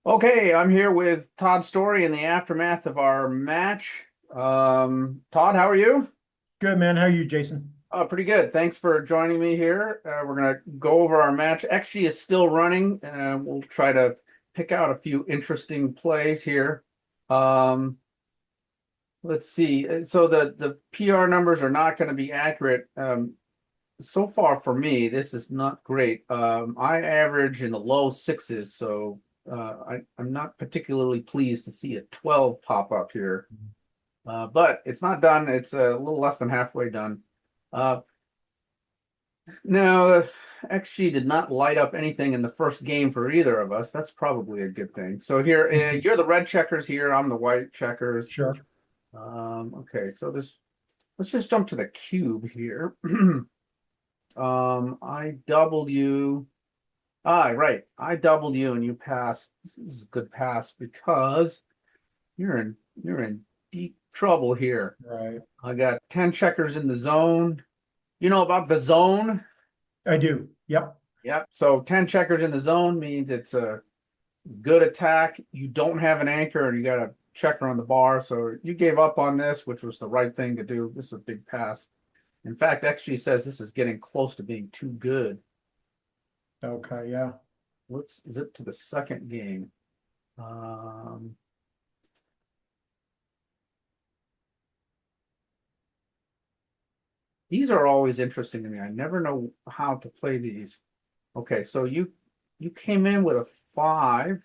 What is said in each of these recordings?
Okay, I'm here with Todd Storey in the aftermath of our match. Todd, how are you? Good, man. How are you, Jason? Pretty good. Thanks for joining me here. We're gonna go over our match. Actually, is still running. We'll try to pick out a few interesting plays here. Um, let's see. So the PR numbers are not going to be accurate. So far for me, this is not great. I average in the low sixes, so I'm not particularly pleased to see a 12 pop up here. But it's not done. It's a little less than halfway done. Uh, now, XG did not light up anything in the first game for either of us. That's probably a good thing. So here, Mhm. you're the red checkers here. I'm the white checkers. Sure. Okay, so this let's just jump to the cube here. I doubled you. Ah, right. I doubled you and you passed. This is a good pass because you're in deep trouble here. Right. I got 10 checkers in the zone. You know about the zone? I do. Yep. Yep. So 10 checkers in the zone means it's a good attack. You don't have an anchor and you got a checker on the bar. So you gave up on this, which was the right thing to do. This was a big pass. In fact, XG says this is getting close to being too good. Okay. Yeah. Let's zip to the second game. Um, these are always interesting to me. I never know how to play these. Okay, so you came in with a five.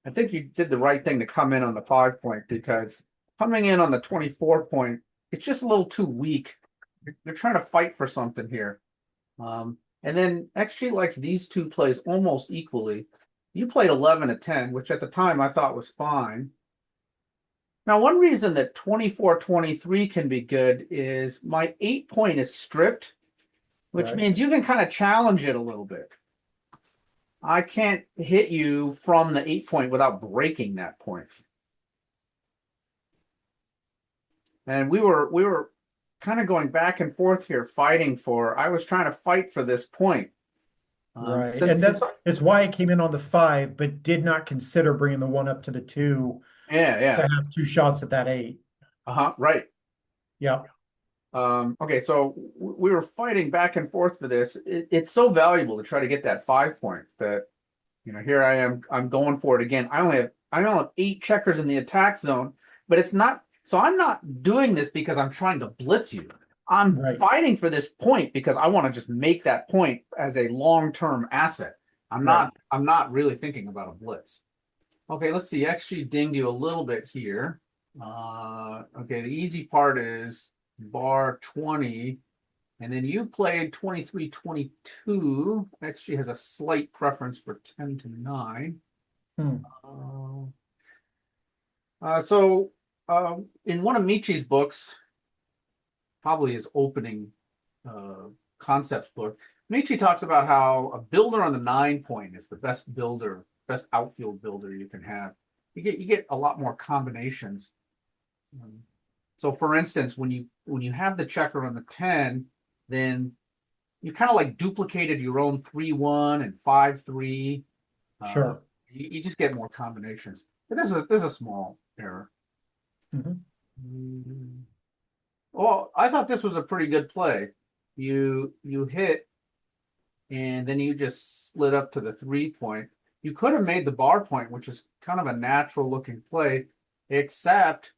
I think you did the right thing to come in on the 5 point because coming in on the 24 point, it's just a little too weak. You're trying to fight for something here. And then XG likes these two plays almost equally. You played 11 to 10, which at the time I thought was fine. Now, one reason that 24-23 can be good is my 8 point is stripped, which Right. means you can kind of challenge it a little bit. I can't hit you from the 8 point without breaking that point. And we were kind of going back and forth here, fighting for. I was trying to fight for this point. Right. Since And since that's why I came in on the five, but did not consider bringing the one up to the two yeah, to yeah, have two shots at that eight. right. Yep. Okay, so we were fighting back and forth for this. It's so valuable to try to get that 5 point that here I am. I'm going for it again. I only have 8 checkers in the attack zone, but it's not. So I'm not doing this because I'm trying to blitz you. I'm Right. fighting for this point because I want to just make that point as a long-term asset. I'm Right. not. I'm not really thinking about a blitz. Okay, let's see. XG dinged you a little bit here. Okay, the easy part is bar 20, and then you played 23-22. XG has a slight preference for 10 to 9. Hmm. Uh, so in one of Michi's books, probably his opening uh, concepts book, Michi talks about how a builder on the 9 point is the best builder, best outfield builder you can have. You get a lot more combinations. Um, so, for instance, when you have the checker on the 10, then you kind of like duplicated your own 3-1 and 5-3. Uh, Sure. you just get more combinations. But this is a small error. Hmm. Mm. Well, I thought this was a pretty good play. You hit and then you just slid up to the 3 point. You could have made the bar point, which is kind of a natural looking play, except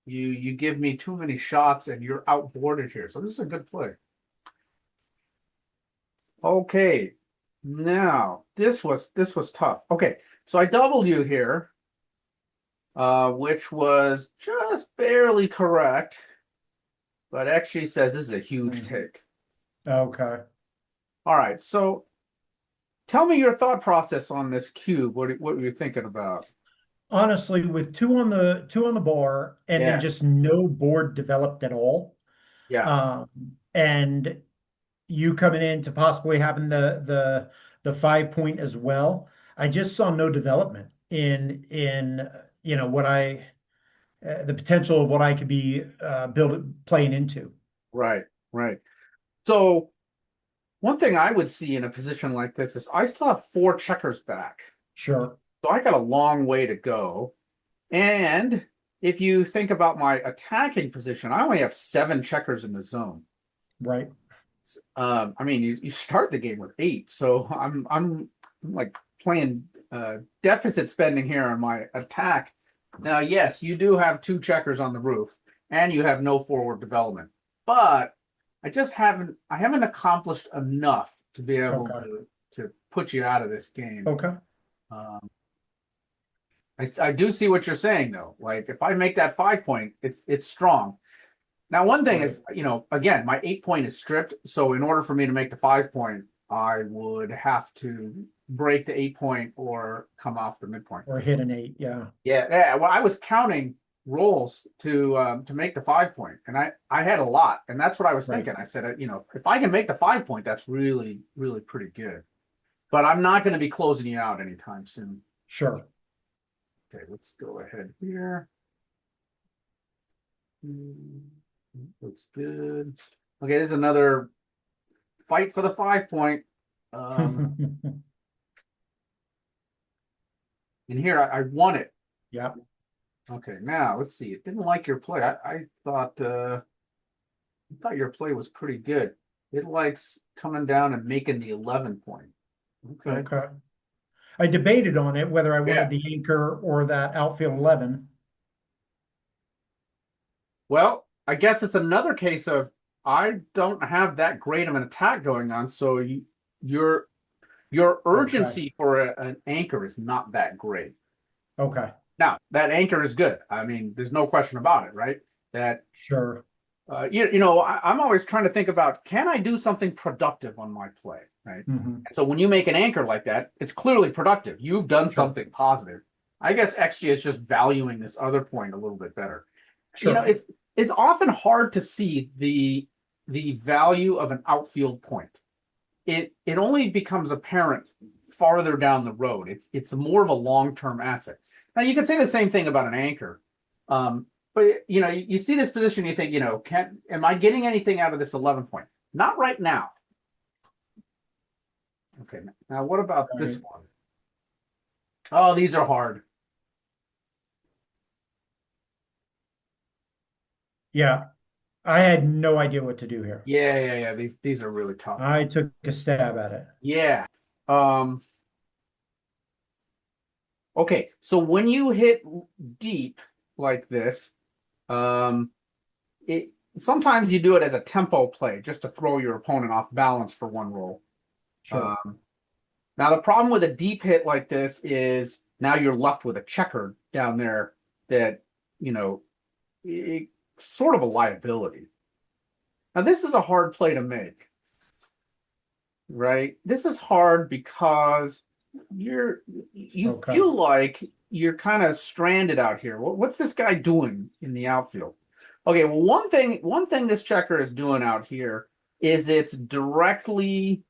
you give me too many shots and you're outboarded here. So this is a good play. Okay. Now, this was tough. Okay. So I doubled you here, which was just barely correct, but actually says this is a huge Hmm. take. Okay. All right. So tell me your thought process on this cube. What were you thinking about? Honestly, with two on the bar and then Yeah. just no board developed at all, Yeah. um, and you coming in to possibly having the 5 point as well. I just saw no development in what I the potential of what I could be build playing into. Right. Right. So one thing I would see in a position like this is I still have 4 checkers back. Sure. So I got a long way to go. And if you think about my attacking position, I only have 7 checkers in the zone. Right. I mean, you start the game with 8, so I'm like playing deficit spending here on my attack. Now, yes, you do have 2 checkers on the roof, and you have no forward development, but I haven't accomplished enough to be able Okay. to put you out of this game. Okay. Um, I do see what you're saying though. Like if I make that 5 point, it's strong. Now, one thing Right. is, again, my 8 point is stripped. So in order for me to make the 5 point, I would have to break the 8 point or come off the midpoint. Or hit an 8. Yeah. Yeah. Well, I was counting rolls to make the 5 point, and I had a lot, and that's what I was Right. thinking. I said, if I can make the 5 point, that's really really pretty good. But I'm not going to be closing you out anytime soon. Sure. Okay, let's go ahead here. Looks good. Okay, there's another fight for the 5 point. And here I won it. Yeah. Okay, now let's see. It didn't like your play. I thought your play was pretty good. It likes coming down and making the 11 point. Okay. Okay. I debated on it whether I Yeah. wanted the anchor or that outfield 11. Well, I guess it's another case of I don't have that great of an attack going on, so your urgency for an anchor is not that great. Okay. Now, that anchor is good. I mean, there's no question about it, right? That Sure. I'm always trying to think about, can I do something productive on my play, right? Mhm. And so when you make an anchor like that, it's clearly productive. You've done Sure. something positive. I guess XG is just valuing this other point a little bit better. Sure. It's often hard to see the value of an outfield point. It only becomes apparent farther down the road. It's more of a long-term asset. Now you can say the same thing about an anchor. But you see this position, you think, am I getting anything out of this 11 point? Not right now. Okay, now what about this Right. one? Oh, these are hard. Yeah. I had no idea what to do here. Yeah. These are really tough. I took a stab at it. Yeah. Okay, so when you hit deep like this, it sometimes you do it as a tempo play just to throw your opponent off balance for one roll. Sure. Now the problem with a deep hit like this is now you're left with a checker down there that it's sort of a liability. Now this is a hard play to make, right? This is hard because you Okay. feel like you're kind of stranded out here. What's this guy doing in the outfield? Okay, well, one thing this checker is doing out here is it's directly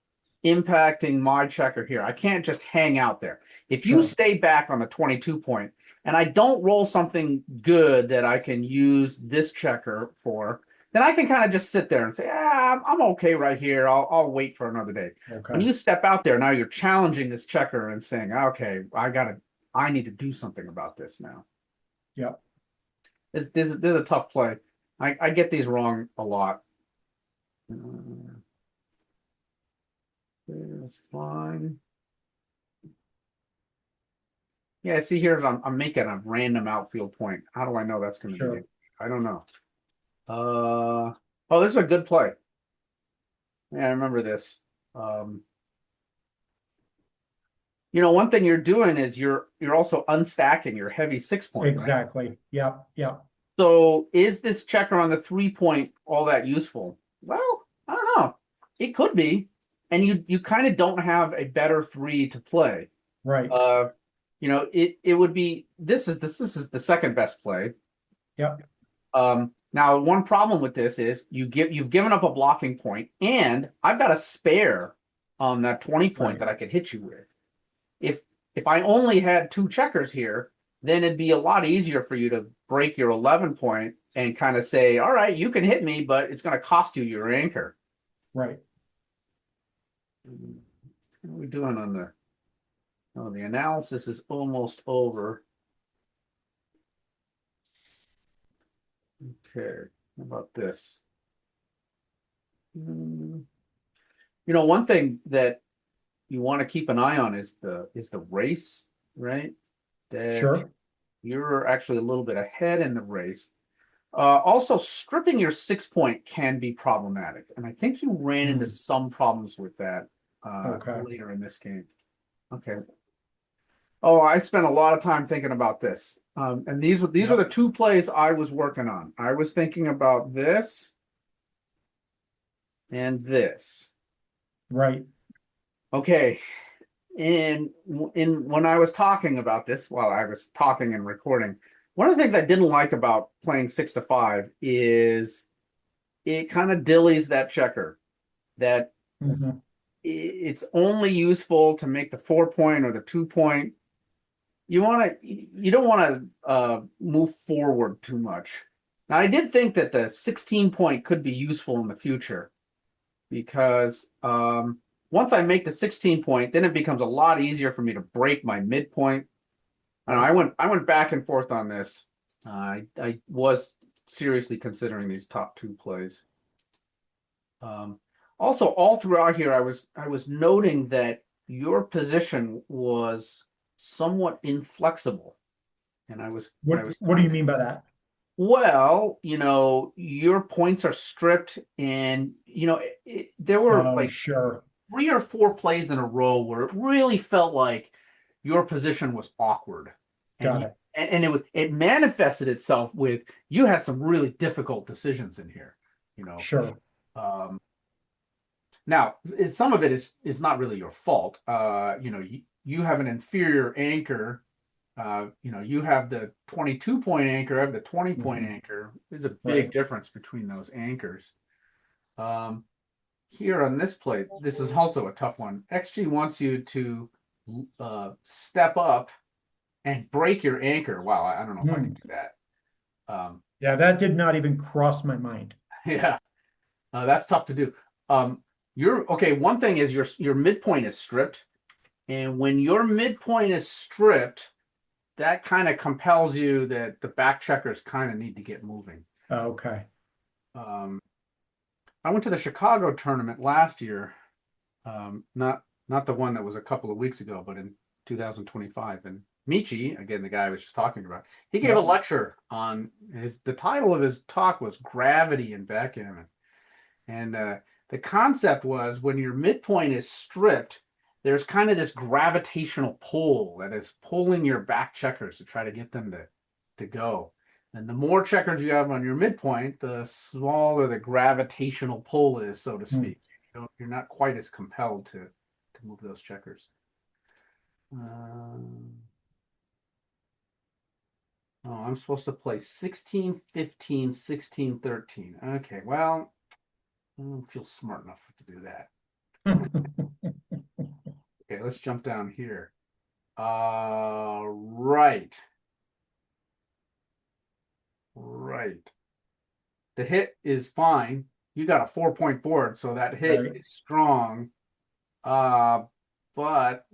impacting my checker here. I can't just hang out there. If you Sure. stay back on the 22 point and I don't roll something good that I can use this checker for, then I can kind of just sit there and say, I'm okay right here. I'll wait for another day. Okay. When you step out there, now you're challenging this checker and saying, okay, I need to do something about this now. Yeah. This is a tough play. I get these wrong a lot. That's fine. Yeah, see here, I'm making a random outfield point. How do I know that's going to Sure. be it? I don't know. Oh, this is a good play. Yeah, I remember this. One thing you're doing is you're also unstacking your heavy 6 point. Exactly. Right? Yeah. Yeah. So is this checker on the 3 point all that useful? Well, I don't know. It could be. And you kind of don't have a better 3 to play. Right. It would be this is the second best play. Yep. Now one problem with this is you've given up a blocking point, and I've got a spare on that 20 point Right. that I could hit you with. If I only had 2 checkers here, then it'd be a lot easier for you to break your 11 point and kind of say, all right, you can hit me, but it's going to cost you your anchor. Right. What are we doing on the Oh, the analysis is almost over. Okay, how about this? One thing that you want to keep an eye on is the race, right? That Sure. you're actually a little bit ahead in the race. Also, stripping your 6 point can be problematic, and I think you ran into some problems with that Okay. later in this game. Okay. Oh, I spent a lot of time thinking about this, and these are Yep. the two plays I was working on. I was thinking about this and this. Right. Okay, and when I was talking about this, while I was talking and recording, one of the things I didn't like about playing 6 to 5 is it kind of dillies that checker. That Mhm. it's only useful to make the 4 point or the 2 point. You don't want to move forward too much. Now, I did think that the 16 point could be useful in the future because once I make the 16 point, then it becomes a lot easier for me to break my midpoint. I went back and forth on this. I was seriously considering these top two plays. Also, all throughout here, I was noting that your position was somewhat inflexible, and I was What do you mean by that? well, your points are stripped, and there were Oh, like sure. 3 or 4 plays in a row where it really felt like your position was awkward, and Got you, it. and it manifested itself with you had some really difficult decisions in here. You know, Sure. um, Now, some of it is not really your fault. You have an inferior anchor. You have the 22 point anchor, I have the 20 point Mhm. anchor. There's a big Right. difference between those anchors. Um, Here on this plate, this is also a tough one. XG wants you to step up and break your anchor. Wow, I don't know if I can Hmm. do that. Um, Yeah, that did not even cross my mind. yeah, that's tough to do. You're okay. One thing is your midpoint is stripped. And when your midpoint is stripped, that kind of compels you that the back checkers kind of need to get moving. Okay. Um, I went to the Chicago tournament last year, not the one that was a couple of weeks ago, but in 2025. And Michi, again, the guy I was just talking about, he gave a Yep. lecture on the title of his talk was Gravity in Backgammon. And the concept was when your midpoint is stripped, there's kind of this gravitational pull that is pulling your back checkers to try to get them to go. And the more checkers you have on your midpoint, the smaller the gravitational pull is, so to Hmm. speak. You're not quite as compelled to move those checkers. Um, oh, I'm supposed to play 16, 15, 16, 13. Okay, well, I don't feel smart enough to do that. Okay, let's jump down here. Right. Right. The hit is fine. You got a 4 point board, so that hit Right. is strong. Uh, but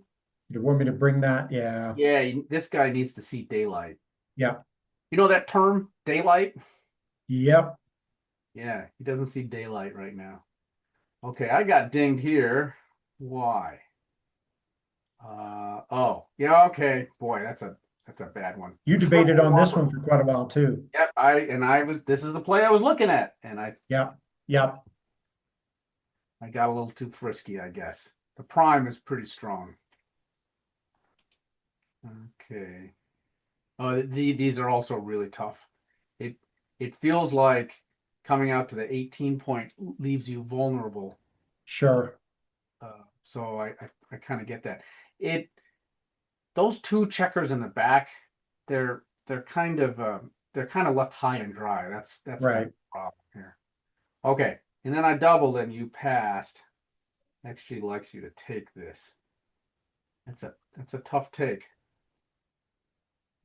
You want me to bring that? Yeah. yeah, this guy needs to see daylight. Yep. You know that term, daylight? Yep. Yeah, he doesn't see daylight right now. Okay, I got dinged here. Why? Oh, yeah, okay. Boy, that's a bad one. You debated Triple on this one whopper. for quite a while too. Yep, this is the play I was looking at, and Yep. Yep. I got a little too frisky, I guess. The prime is pretty strong. Okay. Oh, these are also really tough. It it feels like coming out to the 18 point leaves you vulnerable. Sure. So I kind of get that. It those two checkers in the back, they're kind of they're kind of left high and dry. That's kind of Right. the problem here. Okay, and then I doubled and you passed. XG likes you to take this. That's a tough take.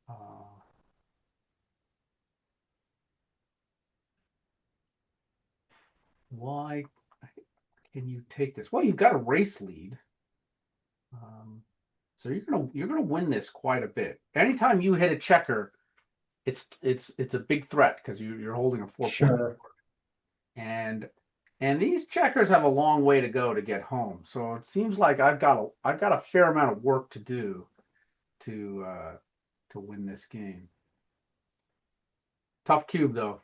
Uh, why can you take this? Well, you've got a race lead. Um, So you're gonna win this quite a bit. Anytime you hit a checker, it's a big threat because you're holding a 4 point board. Sure. And these checkers have a long way to go to get home. So it seems like I've got a fair amount of work to do to win this game. Tough cube though.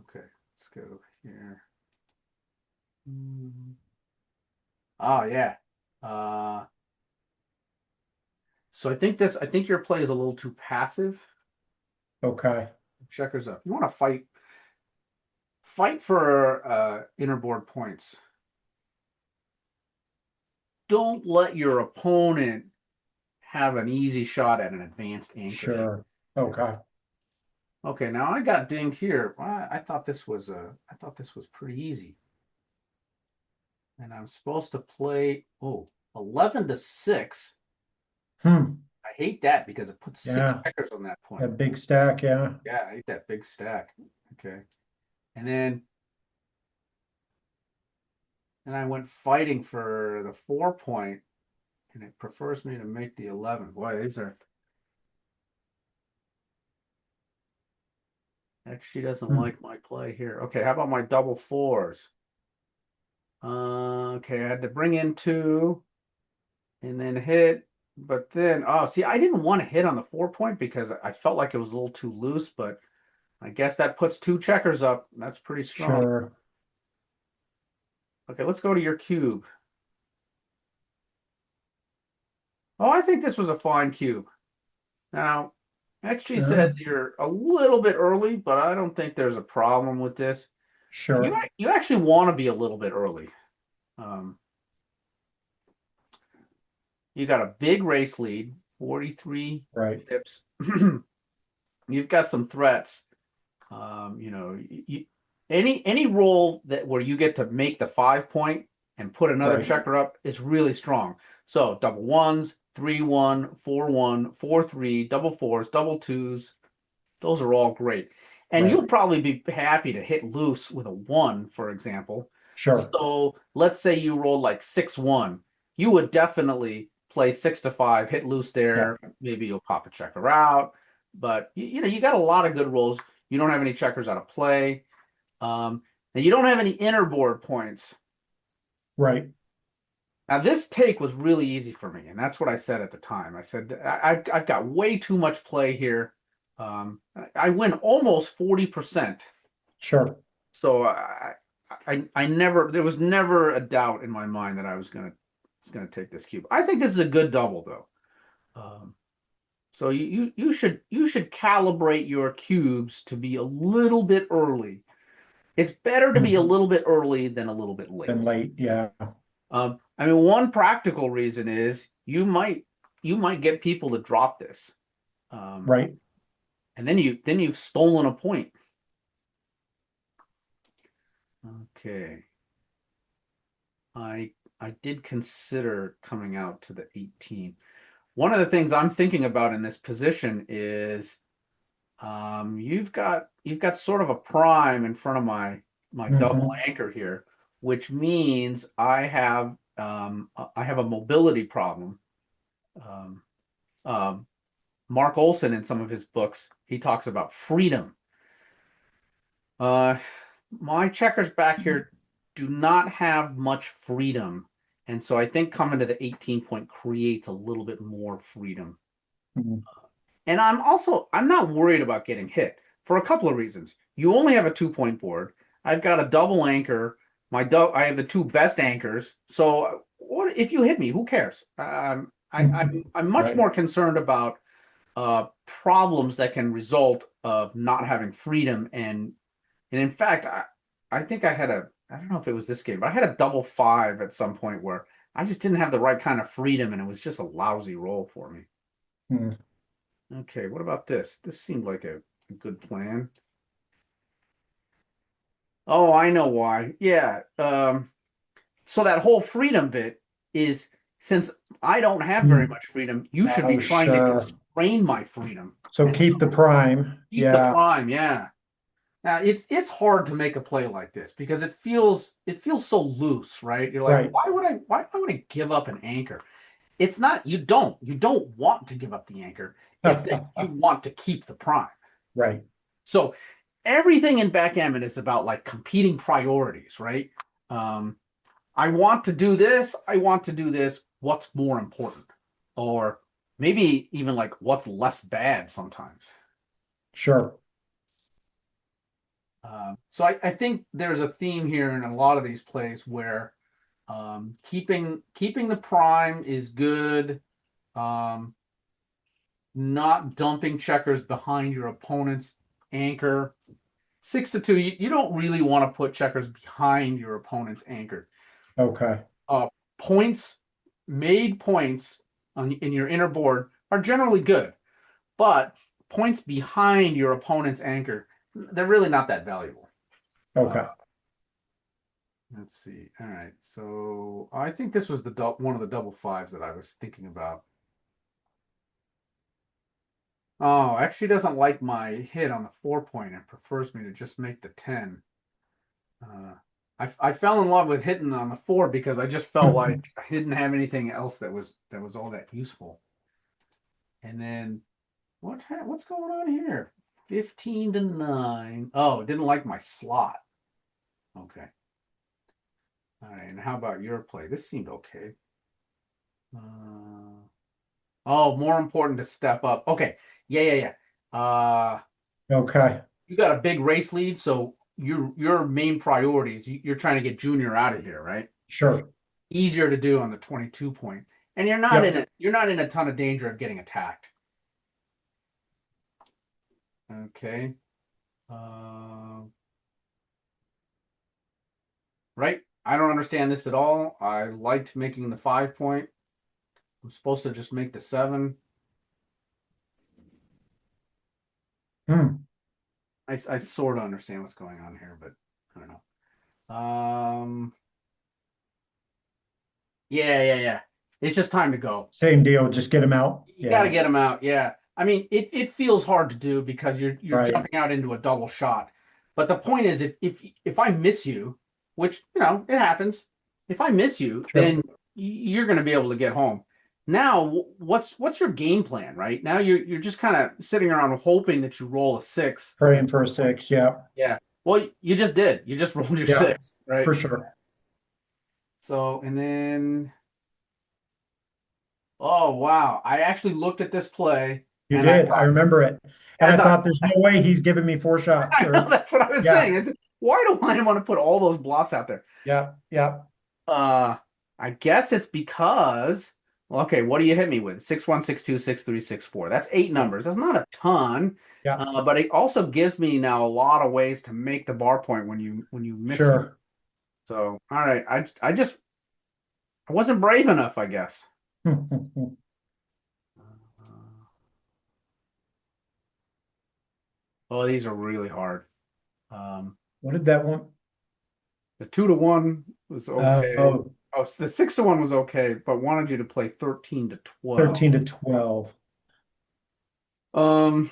Okay, let's go here. Oh yeah. So I think your play is a little too passive. Okay. Checkers up. You want to fight for inner board points. Don't let your opponent have an easy shot at an advanced anchor. Sure. Okay. Okay, now I got dinged here. I thought this was pretty easy. And I'm supposed to play 11-6. I hate that because it puts 6 checkers on that point. That big stack, yeah. Yeah, I hate that big stack. Okay. And then I went fighting for the 4 point, and it prefers me to make the 11. Boy, these are. Actually, doesn't like my play here. Okay, how about my double fours? Okay, I had to bring in 2 and then hit, but then, see, I didn't want to hit on the 4 point because I felt like it was a little too loose, but I guess that puts 2 checkers up. That's pretty strong. Sure. Okay, let's go to your cube. Oh, I think this was a fine cube. Now, actually says you're a little bit early, but I don't think there's a problem with this. Sure. You actually want to be a little bit early. You got a big race lead, 43 pips. You've got some threats. Any roll where you get to make the 5 point and put another checker up is really strong. So double 1s, 3-1, 4-1, 4-3, double 4s, double 2s. Those are all great. And you'll probably be happy to hit loose with a 1, for example. Sure. So let's say you roll like 6-1. You would definitely play 6-5, hit loose there. Yeah. Maybe you'll pop a checker out. But you got a lot of good rolls. You don't have any checkers out of play. And you don't have any inner board points. Right. Now this take was really easy for me, and that's what I said at the time. I said I've got way too much play here. I win almost 40%. Sure. So I never, there was never a doubt in my mind that I was gonna take this cube. I think this is a good double though. So you should calibrate your cubes to be a little bit early. It's better to be a little bit early than a little bit late. Than late, yeah. I mean, one practical reason is you might get people to drop this. Right. And then you've stolen a point. Okay. I did consider coming out to the 18. One of the things I'm thinking about in this position is you've got sort of a prime in front of my double anchor here, which means I have a mobility problem. Mark Olson, in some of his books, he talks about freedom. My checkers back here do not have much freedom, and so I think coming to the 18 point creates a little bit more freedom. And I'm not worried about getting hit for a couple of reasons. You only have a 2 point board. I've got a double anchor. I have the 2 best anchors. So what if you hit me? Who cares? I'm much more concerned about problems that can result of not having freedom. And in fact, I think I don't know if it was this game, but I had a double 5 at some point where I just didn't have the right kind of freedom, and it was just a lousy roll for me. Okay, what about this? This seemed like a good plan. Oh, I know why. Yeah. So that whole freedom bit is, since I don't have very much freedom, you should be trying to constrain my freedom. So keep the prime. Keep the prime, yeah. Now it's hard to make a play like this because it feels so loose, right? You're like, why would I give up an anchor? It's not, you don't want to give up the anchor. It's that you want to keep the prime. Right. So everything in backgammon is about like competing priorities, right? Um, I want to do this. I want to do this. What's more important? Or maybe even like what's less bad sometimes. Sure. So I think there's a theme here in a lot of these plays where keeping the prime is good. Um, Not dumping checkers behind your opponent's anchor. 6 to 2, you don't really want to put checkers behind your opponent's anchor. Okay. Uh, Points, made points in your inner board are generally good, but points behind your opponent's anchor, they're really not that valuable. Okay. Let's see. All right. So I think this was the one of the double fives that I was thinking about. Oh, actually doesn't like my hit on the 4 point and prefers me to just make the 10. Uh, I fell in love with hitting on the 4 because I just felt like I didn't have anything else that was all that useful. And then what's going on here? 15 to 9. Oh, it didn't like my slot. Okay. All right. And how about your play? This seemed okay. Oh, more important to step up. Okay. Yeah. Okay. You got a big race lead, so your main priorities, you're trying to get Junior out of here, right? Sure. Easier to do on the 22 point. And you're not in a ton of danger of getting attacked. Okay. Right? I don't understand this at all. I liked making the 5 point. I'm supposed to just make the 7. I sort of understand what's going on here, but I don't know. Yeah. It's just time to go. Same deal. Just get him out. You got to Yeah. get them out. Yeah. I mean, it feels hard to do because you're Right. jumping out into a double shot. But the point is, if I miss you, which it happens, if I miss you, Sure. then you're going to be able to get home. Now, what's your game plan, right? Now you're just kind of sitting around hoping that you roll a 6. Praying for a 6. Yeah. Yeah. Well, you just did. You just rolled your Yeah. 6, right? For sure. So, and then, oh wow, I actually looked at this play You and I did. I thought, remember it. And I I thought thought there's no way he's giving me 4 shots. I know Or that's what I was yeah. saying. I said, why do I want to put all those blocks out there? Yeah. Yeah. Uh, I guess it's because, well, okay, what do you hit me with? 6-1, 6-2, 6-3, 6-4. That's 8 numbers. That's not a ton. Yeah. But it also gives me now a lot of ways to make the bar point when you miss me. Sure. So, all right, I wasn't brave enough, I guess. Oh, these are really hard. Um, What did that one? the 2-1 was okay. Oh, Oh, so the 6-1 was okay, but wanted you to play 13-12. 13 to 12. Um,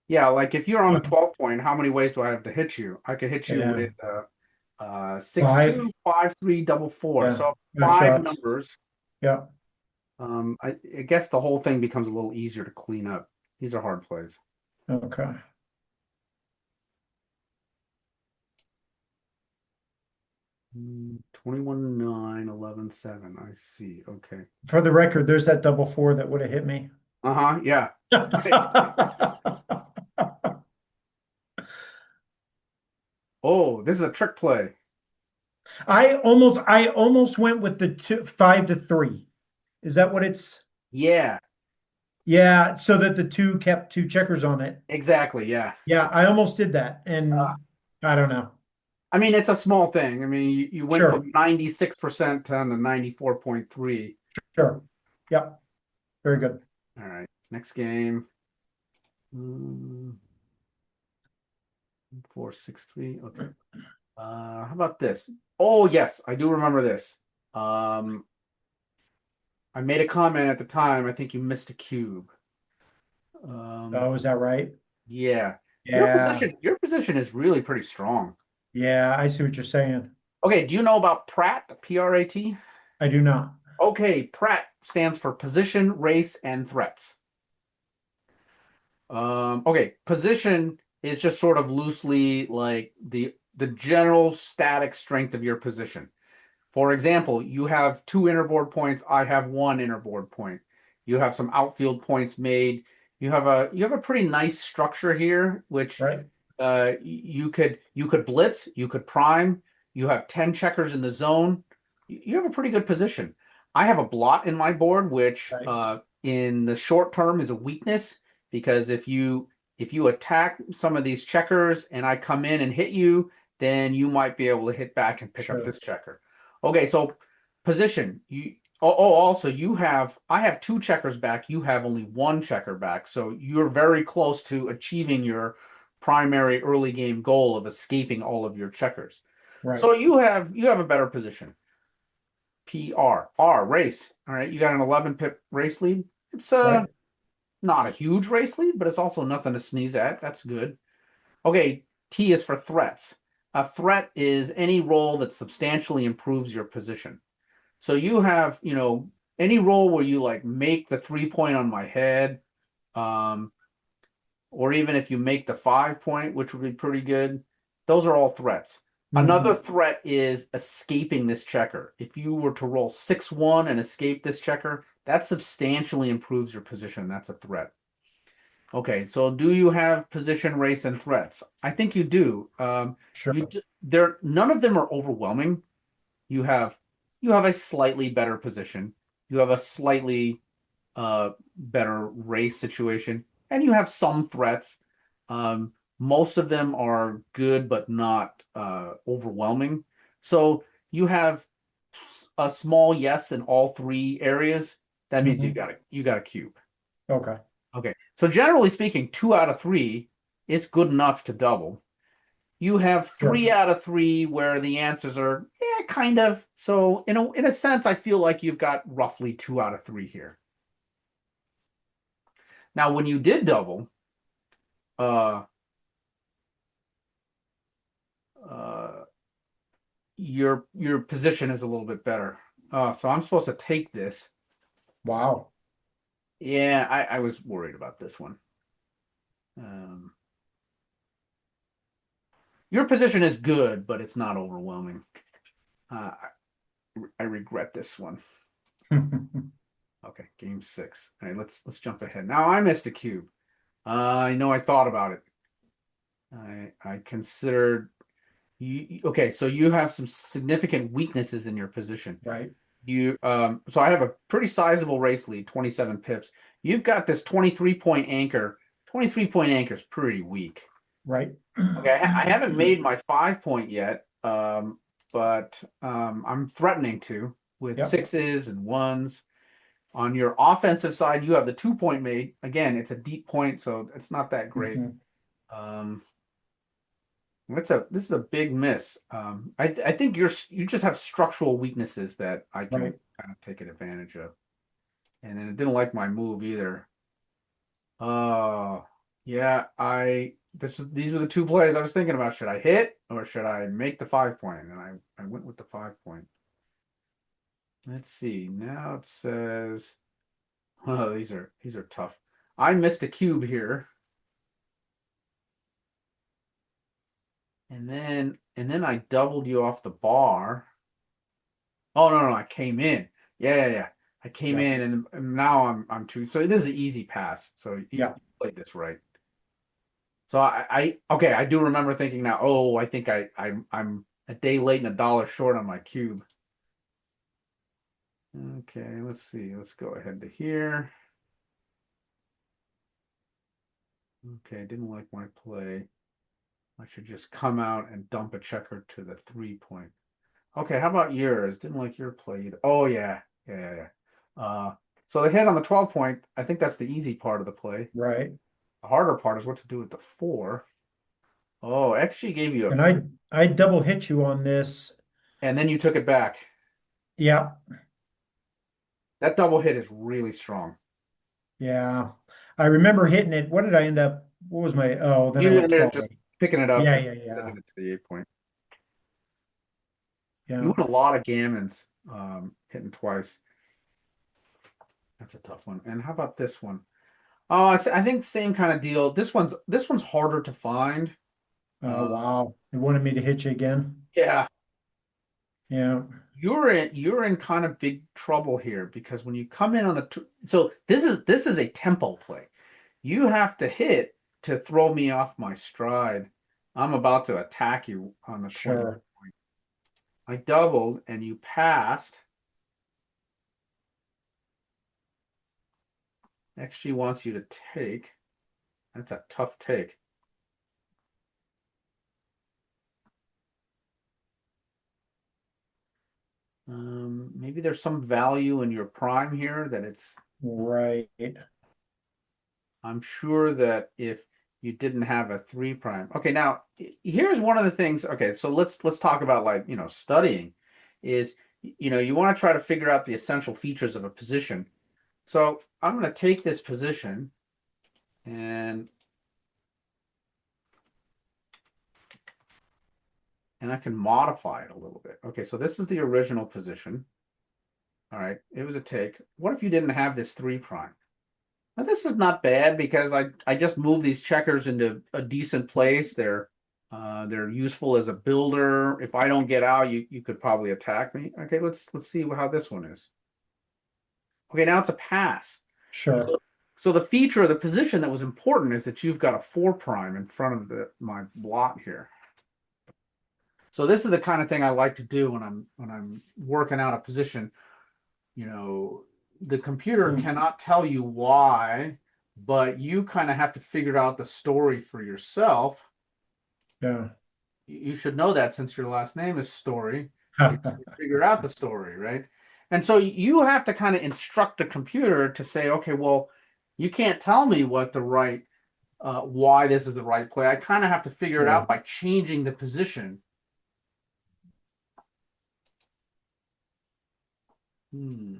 yeah, like if you're on the 12 point, how many ways do I have to hit you? I could hit you Yeah. with 5. 6-2, 5-3, double 4. Yeah. So 5 5 shots. numbers. Yeah. I guess the whole thing becomes a little easier to clean up. These are hard plays. Okay. 21-9, 11-7. I see. Okay. For the record, there's that double 4 that would have hit me. Uh-huh. Yeah. Oh, this is a trick play. I almost went with the 5 to 3. Is that what it's? Yeah, Yeah, so that the 2 kept 2 checkers on it. exactly. Yeah. Yeah, I almost did that, and I don't know. I mean, it's a small thing. I mean, you went Sure, from 96% down to 94.3. sure. Yep, very good. All right. Next game. Mm, 4-6-3. Okay. How about this? Oh, yes, I do remember this. Um, I made a comment at the time. I think you missed a cube. Oh, is that right? Yeah. Your Yeah, position, your position is really pretty strong. yeah, I see what you're saying. Okay, do you know about Pratt, P-R-A-T? I do not. Okay, Pratt stands for position, race, and threats. Okay, position is just sort of loosely like the general static strength of your position. For example, you have two innerboard points, I have one innerboard point. You have some outfield points made. You have a pretty nice structure here, which Right. you could blitz, you could prime, you have 10 checkers in the zone. You have a pretty good position. I have a blot in my board, which Right. in the short term is a weakness because if you attack some of these checkers and I come in and hit you, then you might be able to hit back and pick up Sure. this checker. Okay, so position. Also I have two checkers back, you have only one checker back. So you're very close to achieving your primary early game goal of escaping all of your checkers. Right. So you have a better position. R race. All right, you got an 11 pip race lead. It's Right. not a huge race lead, but it's also nothing to sneeze at. That's good. Okay, T is for threats. A threat is any roll that substantially improves your position. So you have, any roll where you like make the 3 point on my head, um, or even if you make the 5 point, which would be pretty good. Those are all threats. Another Hmm. threat is escaping this checker. If you were to roll 6-1 and escape this checker, that substantially improves your position. That's a threat. Okay, so do you have position, race, and threats? I think you do. Sure. There none of them are overwhelming. You have you have a slightly better position. You have a slightly better race situation, and you have some threats. Most of them are good, but not overwhelming. So you have a small yes in all three areas. That means you Hmm. got a cube. Okay. Okay. So generally speaking, 2 out of 3 is good enough to double. You have Sure. 3 out of 3 where the answers are, yeah, kind of. So in a sense, I feel like you've got roughly 2 out of 3 here. Now, when you did double, uh, uh, your position is a little bit better. So I'm supposed to take this. Wow. Yeah, I was worried about this one. Um, your position is good, but it's not overwhelming. I regret this one. Okay, game 6. All right, let's jump ahead. Now I missed a cube. I know I thought about it. I considered you. Okay, so you have some significant weaknesses in your position. Right. So I have a pretty sizable race lead, 27 pips. You've got this 23-point anchor. 23-point anchor is pretty weak. Right. Okay, I haven't made my 5 point yet, but I'm threatening to with Yep. sixes and ones. On your offensive side, you have the 2 point made. Again, it's a deep point, so it's not that great. Hmm. Um, this is a big miss. I think you just have structural weaknesses that I can Right. kind of take advantage of. And then it didn't like my move either. Oh, yeah, these were the two plays I was thinking about. Should I hit or should I make the 5 point? And I went with the 5 point. Let's see. Now it says, oh, these are tough. I missed a cube here. And then I doubled you off the bar. Oh no, no, I came in. Yeah, yeah, yeah. I came Yep. in and now I'm two. So it is an easy pass. So you Yep. played this right. So okay, I do remember thinking now, oh, I think I'm a day late and $1 short on my cube. Okay, let's see. Let's go ahead to here. Okay, didn't like my play. I should just come out and dump a checker to the 3 point. Okay, how about yours? Didn't like your play either. Oh yeah, yeah, yeah, yeah. So the hit on the 12 point, I think that's the easy part of the play. Right. The harder part is what to do with the 4. Oh, XG gave you a, And I double hit you on this. and then you took it back. Yeah. That double hit is really strong. Yeah. I remember hitting it. What did I end up? What was my, oh, then I You went ended up 12. just picking it up Yeah, and yeah, yeah. sending it to the 8 point. You Yeah. win a lot of gammons hitting twice. That's a tough one. And how about this one? Oh, I think same kind of deal. This one's harder to find. Oh, Uh, wow. You wanted me to hit you again? yeah, Yeah, you're in kind of big trouble here because when you come in on so this is a tempo play. You have to hit to throw me off my stride. I'm about to attack you on the 20 sure. point. I doubled and you passed. Next, she wants you to take. That's a tough take. Maybe there's some value in your prime here that Right. I'm sure that if you didn't have a three prime. Okay, now here's one of the things. Okay, so let's talk about like, studying is, you want to try to figure out the essential features of a position. So I'm going to take this position and I can modify it a little bit. Okay, so this is the original position. All right, it was a take. What if you didn't have this three prime? Now this is not bad because I just moved these checkers into a decent place. They're useful as a builder. If I don't get out, you could probably attack me. Okay, let's see how this one is. Okay, now it's a pass. Sure. So, so the feature of the position that was important is that you've got a four prime in front of my blot here. So this is the kind of thing I like to do when I'm working out a position. The computer Mm, cannot tell you why, but you kind of have to figure out the story for yourself. yeah. You should know that since your last name is Storey. You figure out the story, right? And so you have to kind of instruct the computer to say, okay, well, you can't tell me why this is the right play. I kind of have to figure it Sure. out by changing the position. Hmm.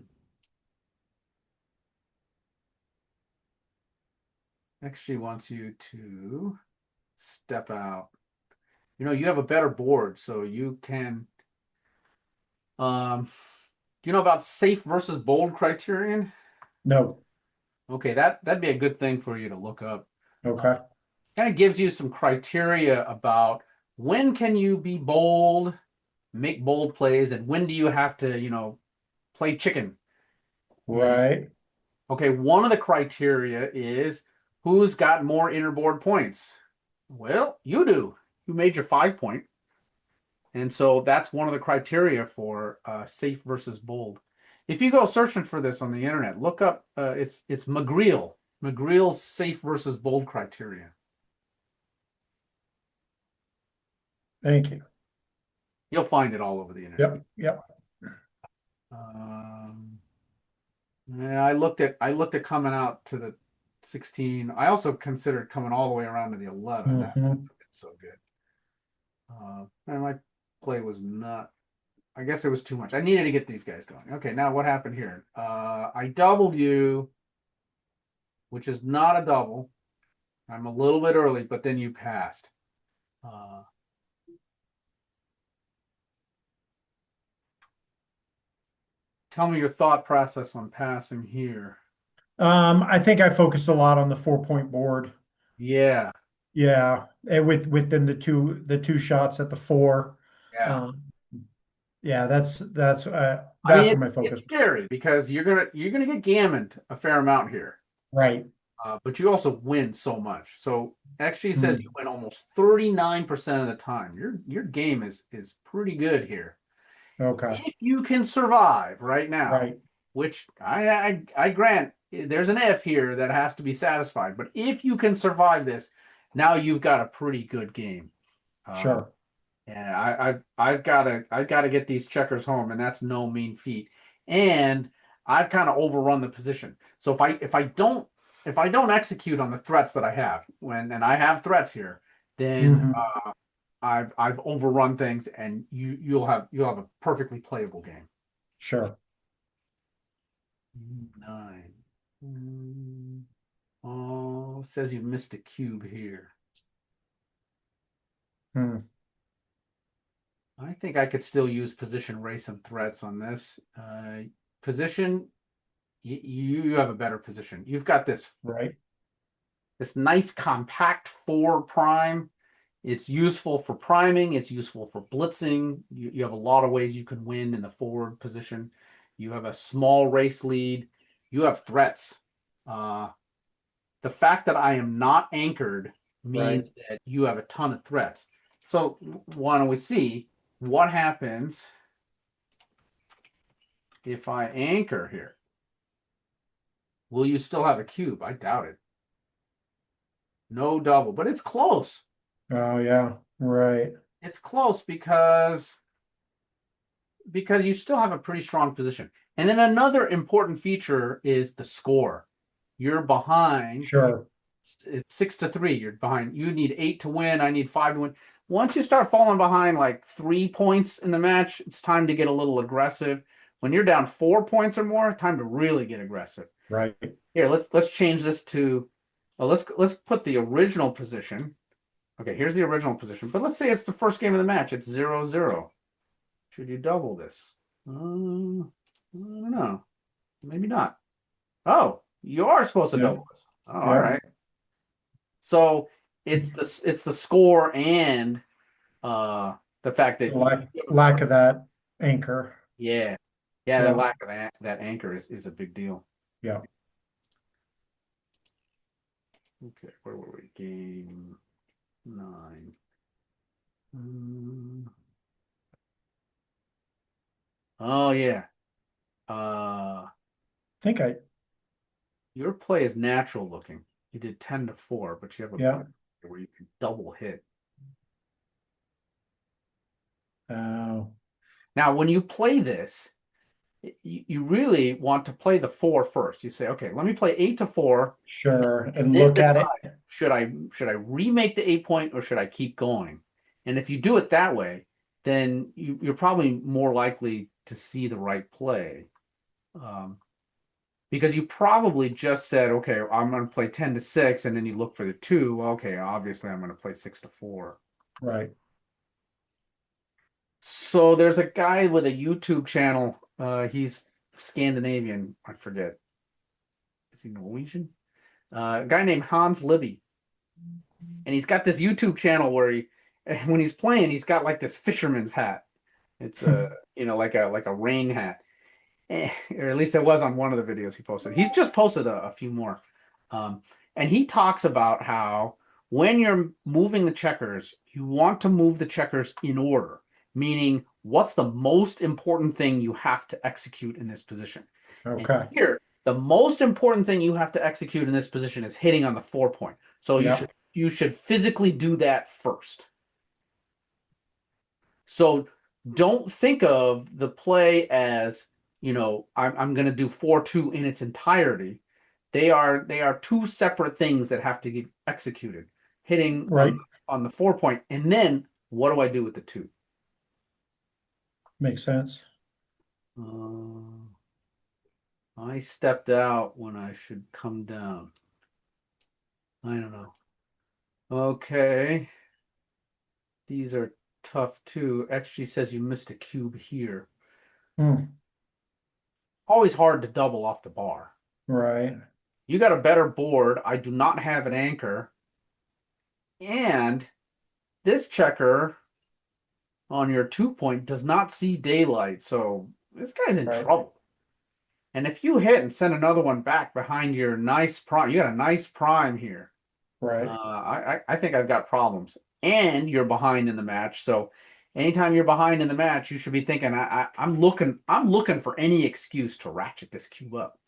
Next, she wants you to step out. You have a better board, so you can. Do you know about safe versus bold criterion? No. Okay, that'd be a good thing for you to look up. Okay. Kind of gives you some criteria about when can you be bold, make bold plays, and when do you have to, play chicken. And Right. okay, one of the criteria is who's got more inner-board points. Well, you do. You made your 5 point. And so that's one of the criteria for safe versus bold. If you go searching for this on the internet, look up it's McGreal's safe versus bold criteria. Thank you. You'll find it all over the internet. Yep. Yep. Um, yeah, I looked at coming out to the 16. I also considered coming all the way around to the 11. That would Hmm. have been so good. And my play was not. I guess it was too much. I needed to get these guys going. Okay, now what happened here? I doubled you, which is not a double. I'm a little bit early, but then you passed. Uh, Tell me your thought process on passing here. I think I focused a lot on the 4 point board. Yeah, Yeah, and within the two shots at the four. yeah. Um, yeah, I mean, that's where my it's focus. scary because you're gonna get gammoned a fair amount here, Right. but you also win so much. So actually says you Mm, win almost 39% of the time. Your game is pretty good here. okay. If you can survive right now, Right. which I grant there's an if here that has to be satisfied, but if you can survive this, now you've got a pretty good game. Uh, Sure. yeah, I've got to get these checkers home, and that's no mean feat. And I've kind of overrun the position. So if I don't execute on the threats that I have, and I have threats here, then Hmm. I've overrun things, and you'll have a perfectly playable game. Sure. 9. Oh, says you missed a cube here. Hmm. I think I could still use position race and threats on this. Position, you have a better position. You've got Right. this nice compact forward prime. It's useful for priming. It's useful for blitzing. You have a lot of ways you can win in the forward position. You have a small race lead. You have threats. Uh, the fact that I am not anchored Right. means that you have a ton of threats. So why don't we see what happens if I anchor here? Will you still have a cube? I doubt it. No double, but it's close. Oh yeah. Right. It's close because you still have a pretty strong position. And then another important feature is the score. You're behind. Sure. It's 6-3. You're behind. You need 8 to win. I need 5 to win. Once you start falling behind like 3 points in the match, it's time to get a little aggressive. When you're down 4 points or more, time to really get aggressive. Right. Here, let's change this to let's put the original position. Okay, here's the original position. But let's say it's the first game of the match. It's 0-0. Should you double this? I don't know. Maybe not. Oh, you are supposed to Yeah. double this. Oh, all Yeah. right. So it's the score and the fact that Lack of that anchor. yeah the Yeah. lack of that anchor is a big deal. Yeah. Okay, where were we? Game 9. Oh yeah. Uh, I think I, your play is natural looking. You did 10-4, but you have a yeah. where you can double hit. Oh, Now, when you play this, you really want to play the 4 first. You say, okay, let me play 8-4, sure. And then look at decide it. should I remake the 8 point or should I keep going? And if you do it that way, then you're probably more likely to see the right play. Because you probably just said, okay, I'm going to play 10-6, and then you look for the 2. Okay, obviously I'm going to play 6-4. Right. So there's a guy with a YouTube channel. He's Scandinavian. I forget. Is he Norwegian? A guy named Hans Libby, and he's got this YouTube channel where when he's playing, he's got like this fisherman's hat. It's a like a rain hat. Or at least it was on one of the videos he posted. He's just posted a few more. Um, and he talks about how when you're moving the checkers, you want to move the checkers in order, meaning what's the most important thing you have to execute in this position. And Okay. here, the most important thing you have to execute in this position is hitting on the 4 point. So Yeah. you should physically do that first. So don't think of the play as, I'm going to do 4-2 in its entirety. They are two separate things that have to get executed. Hitting Right. on the 4 point, and then what do I do with the 2? Makes sense. I stepped out when I should come down. I don't know. Okay. These are tough too. XG says you missed a cube here. Hmm. Always hard to double off the bar. Right. You got a better board. I do not have an anchor. And this checker on your 2 point does not see daylight. So this guy's in Right. trouble. And if you hit and send another one back behind your nice prime, you got a nice prime here. Right. I think I've got problems. And you're behind in the match. So anytime you're behind in the match, you should be thinking, I'm looking for any excuse to ratchet this cube up.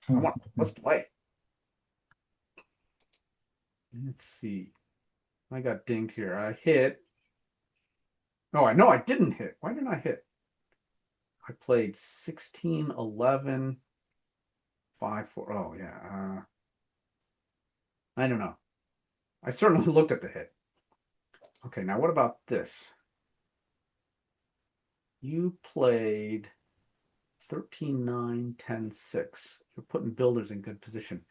Let's play. Let's see. I got dinged here. I hit. Oh, I know I didn't hit. Why didn't I hit? I played 16, 11, 5, 4. Oh, yeah. I don't know. I certainly looked at the hit. Okay, now what about this? You played 13, 9, 10, 6. You're putting builders in good position.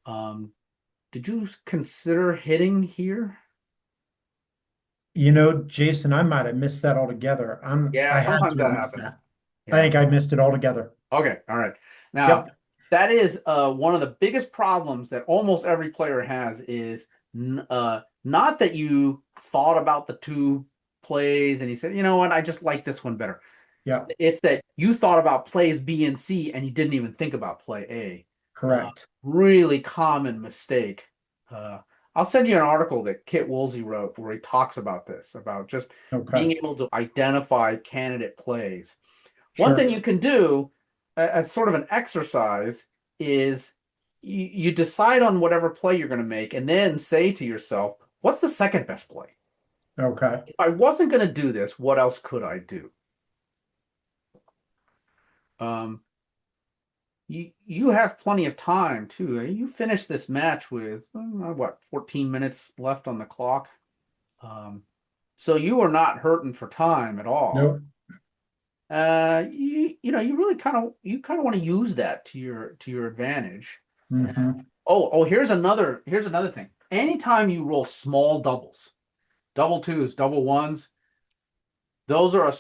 Did you consider hitting here? Jason, I might have missed that altogether. Yeah, I had sometimes to have that missed happens. that. I Yeah. think I missed it altogether. Okay. All right. Now, Yep. that is one of the biggest problems that almost every player has is not that you thought about the two plays and you said, you know what, I just like this one better. Yeah, It's that you thought about plays B and C and you didn't even think about play A. correct. Really common mistake. Uh, I'll send you an article that Kit Woolsey wrote where he talks about this, about just Okay, being able to identify candidate plays. One thing sure. you can do as sort of an exercise is you decide on whatever play you're going to make and then say to yourself, what's the second best play? Okay. If I wasn't going to do this, what else could I do? Um, you have plenty of time too. You finish this match with what 14 minutes left on the clock. So you are not hurting for time at all. Nope. You know, you kind of want to use that to your advantage. Hmm. Here's another thing. Anytime you roll small doubles, double twos, double ones, those are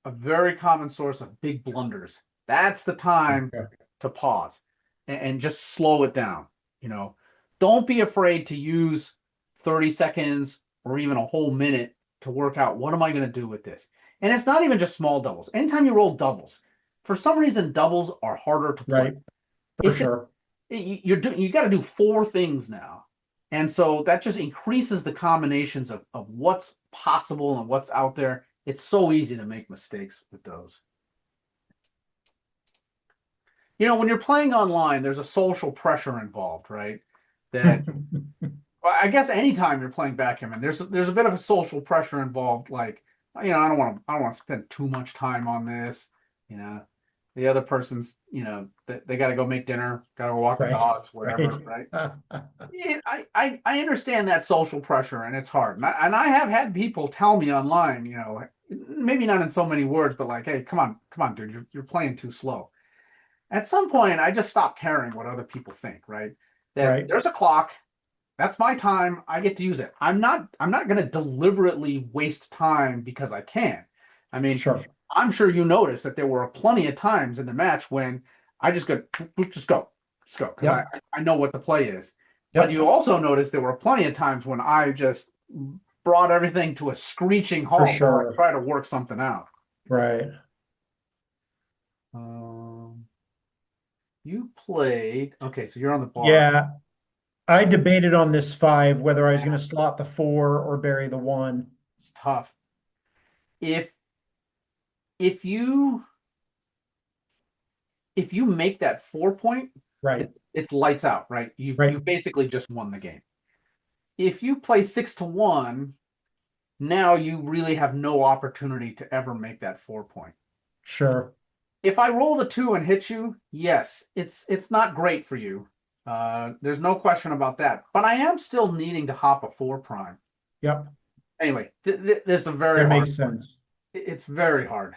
a very common source of big blunders. That's the time Okay. to pause and just slow it down. You know, don't be afraid to use 30 seconds or even a whole minute to work out what am I going to do with this. And it's not even just small doubles. Anytime you roll doubles, for some reason doubles are harder to play. Right. For It's just sure. you got to do four things now. And so that just increases the combinations of what's possible and what's out there. It's so easy to make mistakes with those. You know, when you're playing online, there's a social pressure involved, right? That well, I guess anytime you're playing backgammon, there's a bit of a social pressure involved. Like, you know, I don't want to spend too much time on this. You know, the other person's, you know, they got to go make dinner, got to go walk the Right. dogs, whatever, Right. right? Yeah, I understand that social pressure and it's hard. And I have had people tell me online, you know, maybe not in so many words, but like, hey, come on, dude, you're playing too slow. At some point, I just stopped caring what other people think, right? That Right. there's a clock, that's my time, I get to use it. I'm not going to deliberately waste time because I can. I mean, Sure. I'm sure you noticed that there were plenty of times in the match when I just go, just go, because Yep. I know what the play is. But Yep. you also noticed there were plenty of times when I just brought everything to a screeching For halt while I sure. try to work something out. Right. Um, you played, okay, so you're on the bar. Yeah. I debated on this five whether I was going to slot the four or bury the one. It's tough. If if you if you make that 4 point, Right. it's lights out, right? Right. You've basically just won the game. If you play 6 to 1, now you really have no opportunity to ever make that 4 point. Sure. If I roll the two and hit you, yes, it's not great for you. There's no question about that. But I am still needing to hop a four prime. Yep. Anyway, this is a very That hard. makes sense. It's very hard.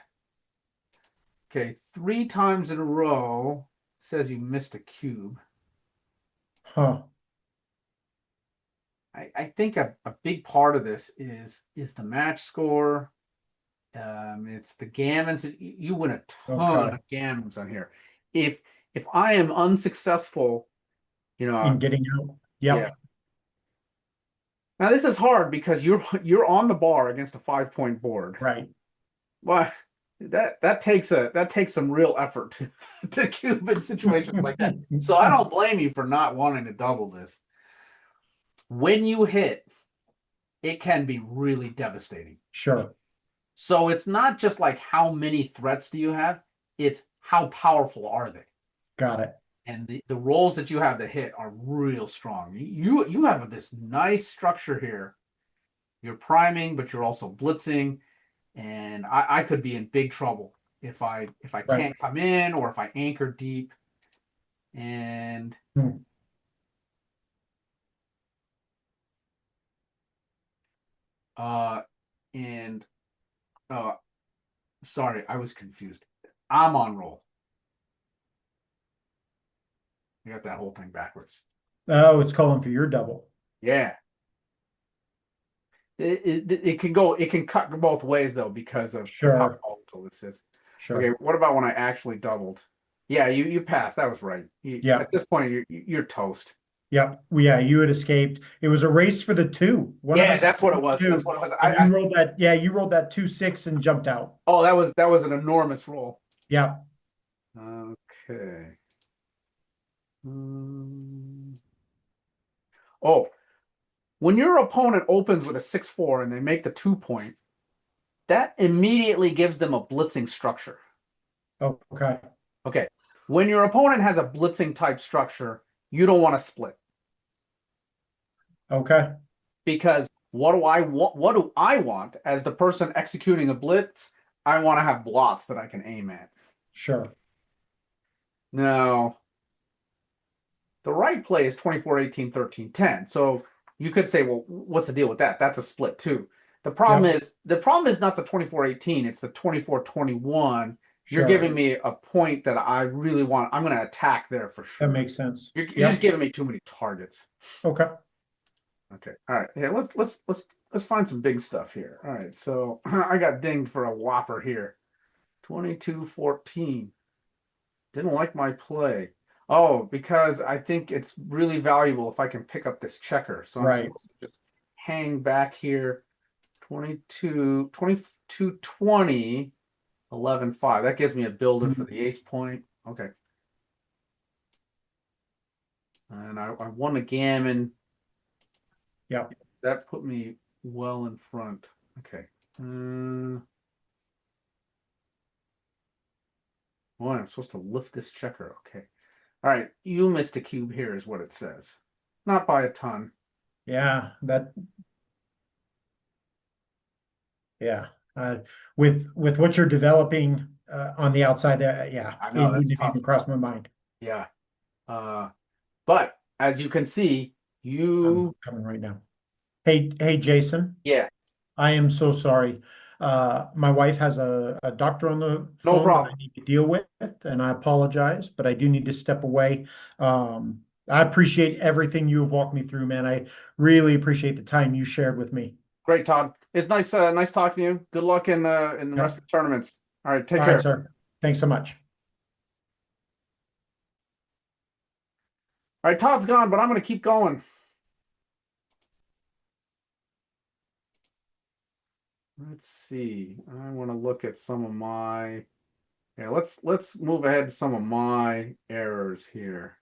Okay, 3 times in a row says you missed a cube. Huh. I think a big part of this is the match score. It's the gammons. You win a ton Okay. of gammons on here. If if I am unsuccessful, you In know, getting out. yeah. Yep. Now this is hard because you're on the bar against a 5 point board. Right. Well, that takes some real effort to cube in situations like that. So I don't blame you for not wanting to double this. When you hit, it can be really devastating. Sure. So it's not just like how many threats do you have, it's how powerful are they? Got it. And the rolls that you have to hit are real strong. You have this nice structure here. You're priming, but you're also blitzing. And I could be in big trouble if I Right. can't come in or if I anchor deep. And Hmm. uh and uh sorry, I was confused. I'm on roll. I got that whole thing backwards. Oh, it's calling for your double. Yeah. It can it can cut both ways though because of how Sure. volatile this is. Okay, Sure. what about when I actually doubled? Yeah, you passed. That was right. Yeah. At this point, you're toast. Yeah. Yeah. You had escaped. It was a race for the two. One of Yeah, us had that's what it was. That's two, what it was. and you rolled that. Yeah, you rolled that 2-6 and jumped out. Oh, that was an enormous roll. Yeah. Okay. Hmm. Oh, when your opponent opens with a 6-4 and they make the 2 point, that immediately gives them a blitzing structure. Okay. Okay. When your opponent has a blitzing type structure, you don't want to split Okay. because what do I want? What do I want as the person executing a blitz? I want to have blots that I can aim at. Sure. Now, the right play is 24, 18, 13, 10. So you could say, well, what's the deal with that? That's a split too. Yep. The problem is not the 24, 18, it's the 24, 21. You're Sure. giving me a point that I really want. I'm going to attack there for That sure. makes sense. You're just Yep. giving me too many targets. Okay. Okay. All right. Here, let's find some big stuff here. All right. So I got dinged for a whopper here. 22-14. Didn't like my play. Oh, because I think it's really valuable if I can pick up this checker. So I'm Right. supposed to just hang back here. 22, 20, 11, 5. That gives me a builder for Mhm. the ace point. Okay. And I won a gammon. Yep. That put me well in front. Okay. Boy, I'm supposed to lift this checker. Okay. All right. You missed a cube here, is what it says. Not by a ton. Yeah. That. Yeah. With what you're developing on the outside there, yeah, I it know wouldn't that's have tough. even crossed my mind. Yeah. Uh, but as you can see, I'm you, coming right now. Hey, Jason. yeah, I am so sorry. My wife has a doctor on the no phone that I problem. need to deal with, and I apologize, but I do need to step away. I appreciate everything you have walked me through, man. I really appreciate the time you shared with me. Great, Todd. It's nice talking to you. Good luck in the rest Yep. of the tournaments. All right, take All right, care. sir. Thanks so much. All right, Todd's gone, but I'm gonna keep going. Let's see. I want to look at some of my. Yeah, let's move ahead to some of my errors here.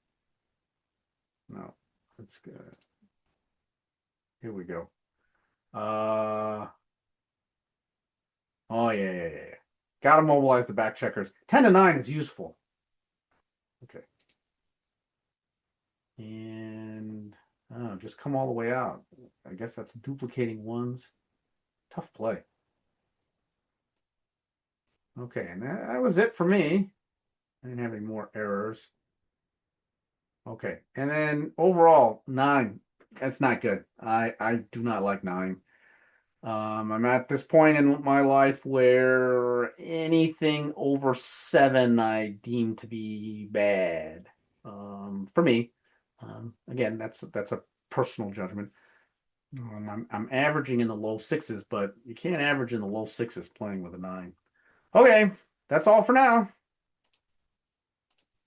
No, that's good. Here we go. Oh yeah. Got to mobilize the back checkers. 10-9 is useful. Okay. And oh, just come all the way out. I guess that's duplicating ones. Tough play. Okay, and that was it for me. I didn't have any more errors. Okay, and then overall 9. That's not good. I do not like 9. I'm at this point in my life where anything over 7 I deem to be bad. For me. Again, that's a personal judgment. I'm averaging in the low 6s, but you can't average in the low 6s playing with a 9. Okay, that's all for now.